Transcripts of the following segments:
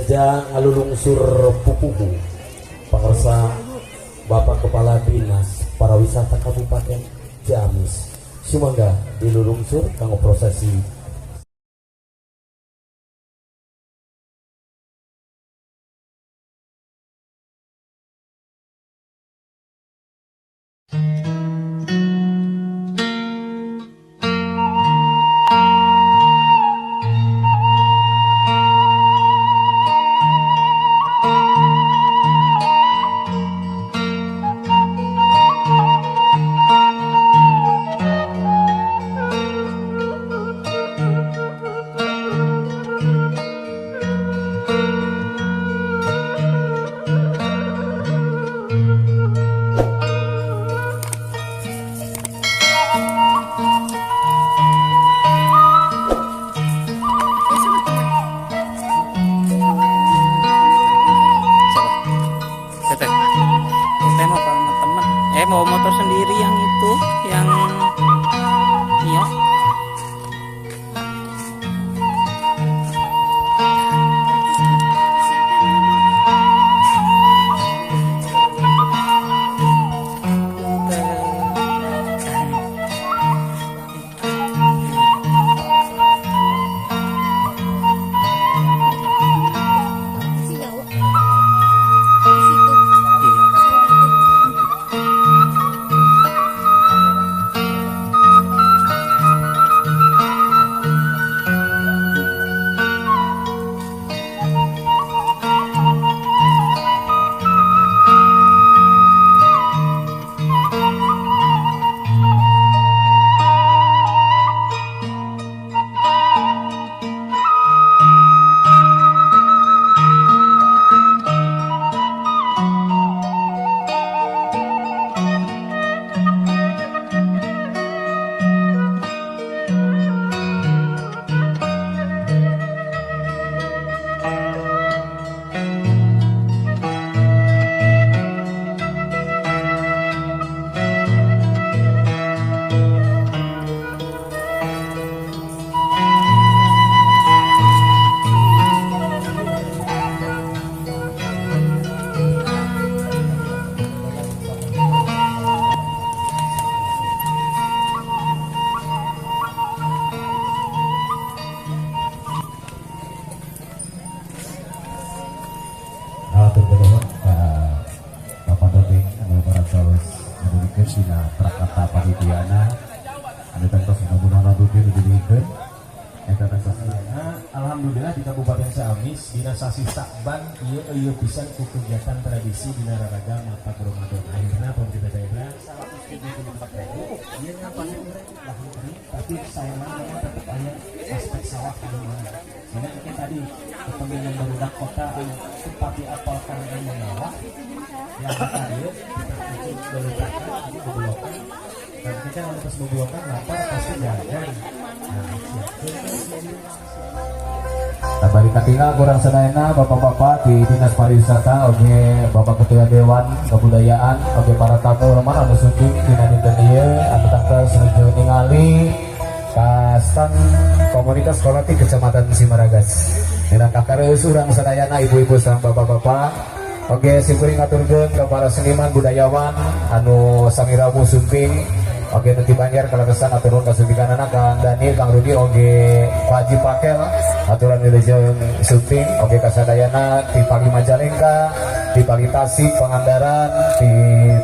Jaja ngalulungsur pupuhu pangarsa Bapak Kepala Dinas Pariwisata Kabupaten Ciamis sumangga dilulungsur kanggo prosesi mau motor sendiri yang itu yang Mio. Sina prakata panidiana anu tentos mudah-mudahan rutin diberikan eta tentosna alhamdulillah di Kabupaten Ciamis dina sasi Sakban ieu pisan ku kegiatan tradisi dina raraga mata Ramadan akhirna pemerintah daerah tapi saya memang tetap ada aspek sawah di mana karena kita tadi kepemimpinan barudak kota seperti apalkan yang mengalah yang tadi kita belupakan ini bebuakan dan kita kalau pas bebuakan lapar pasti jajan nah balik tinggal kurang sedayana bapak-bapak di Dinas Pariwisata oke Bapak Ketua Dewan Kebudayaan oke para tamu lemah anu syuting dina dinten ieu anu tanggal senuju ningali kasan komunitas kolektif Kecamatan Simaragas dina kakareus urang sadayana ibu-ibu sareng bapak-bapak. Oke, simkuring ngaturkeun ka para seniman budayawan anu sami ramu sumping. Oke, nanti banjar kalaresan aturun ka sumpinganana Kang Dani, Kang Rudi, oke Pak Haji Pakel aturan wilujeng sumping. Oke, kasadayana di Pali Majalengka, di Pali Tasik, Pangandaran, di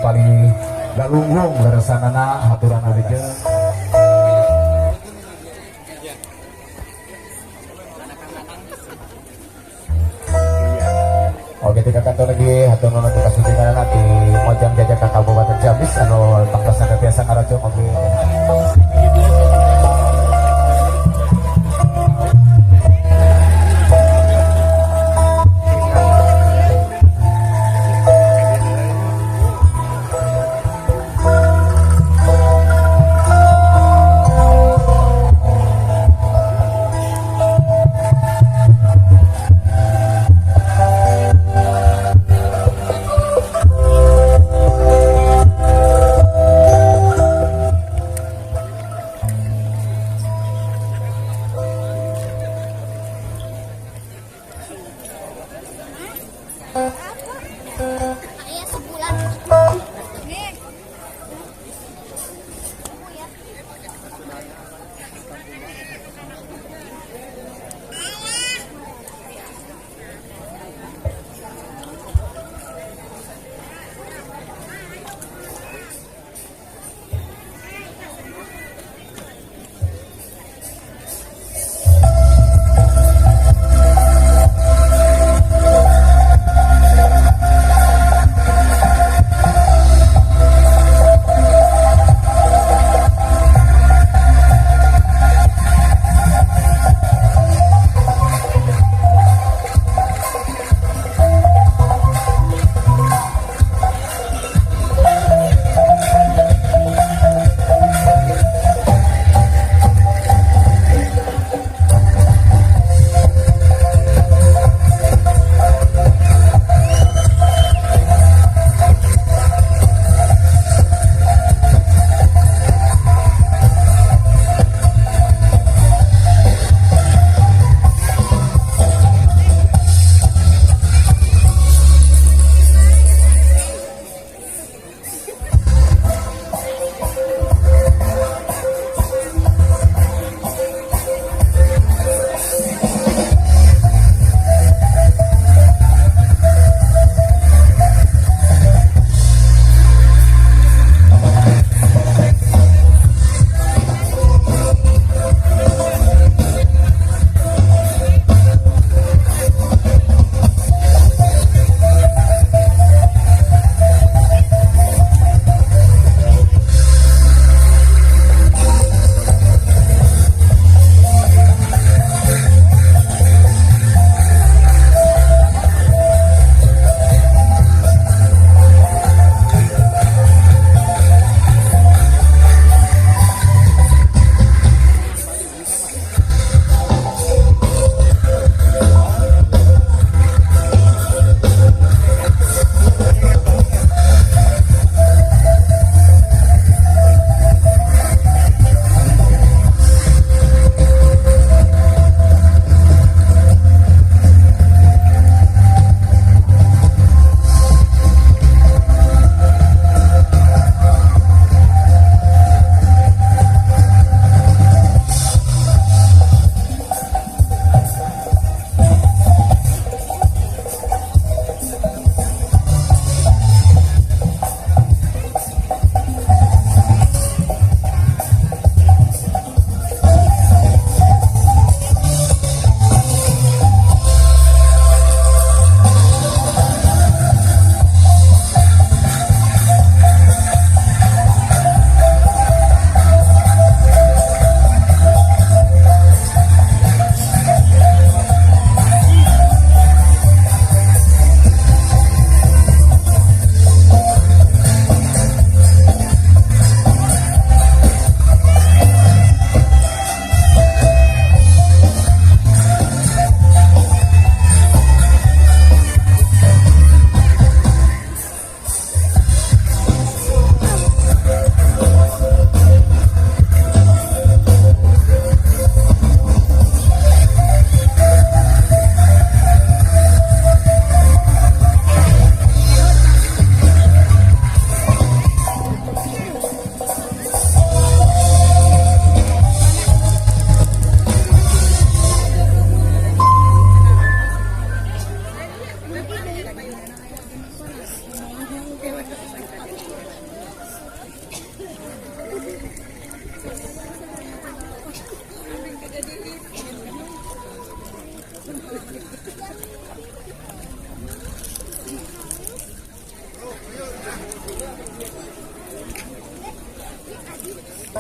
Pali Galunggung leresanana aturan wilujeng. Oke, tiga kantor lagi atau nono kita syutingan nanti Mojang Jajakan Kabupaten Ciamis anu tangkasan biasa ngarajo oke.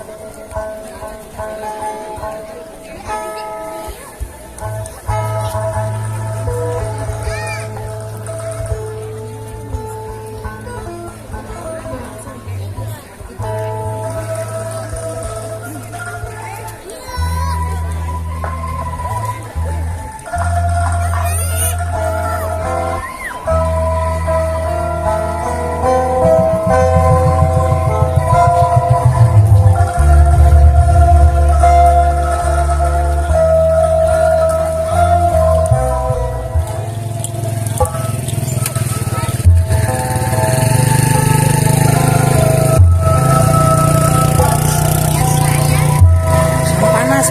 Panas,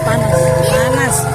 panas, panas.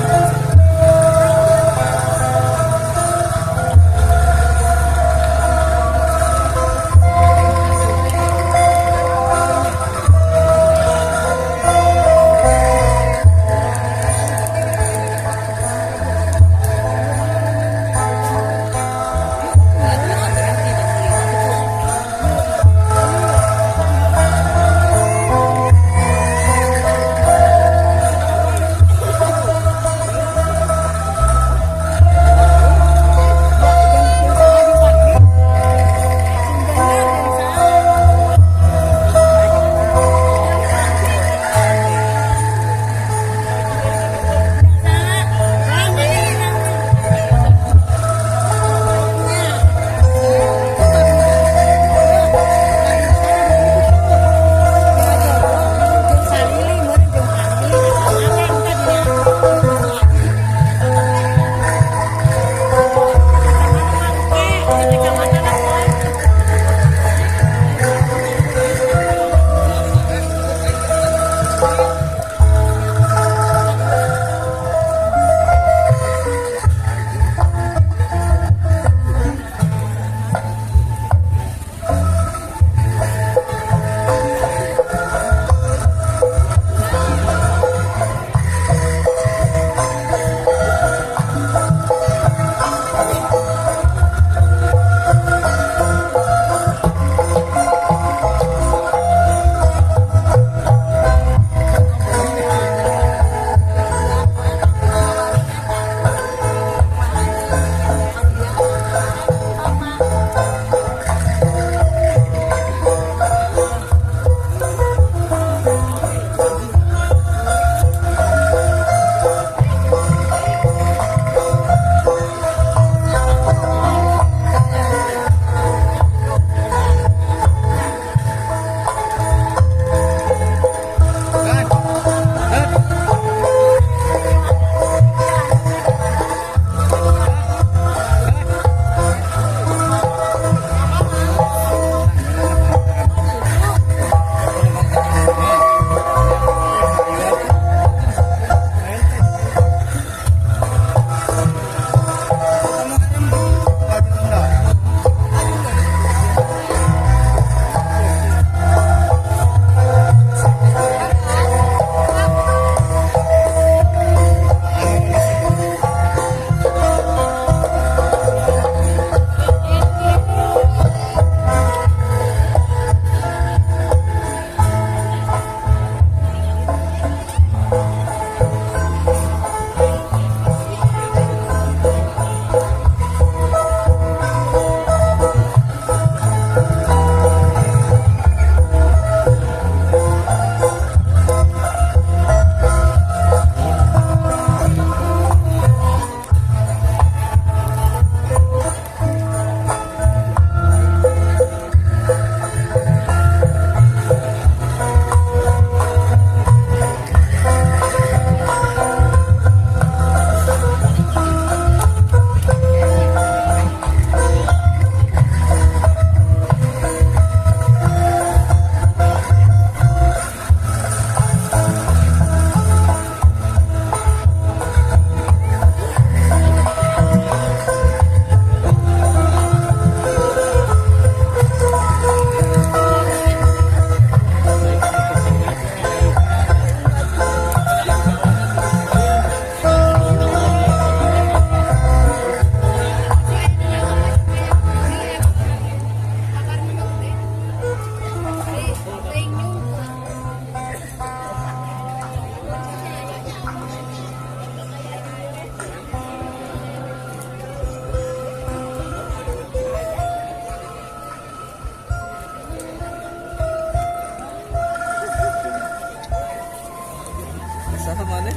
Sama mana?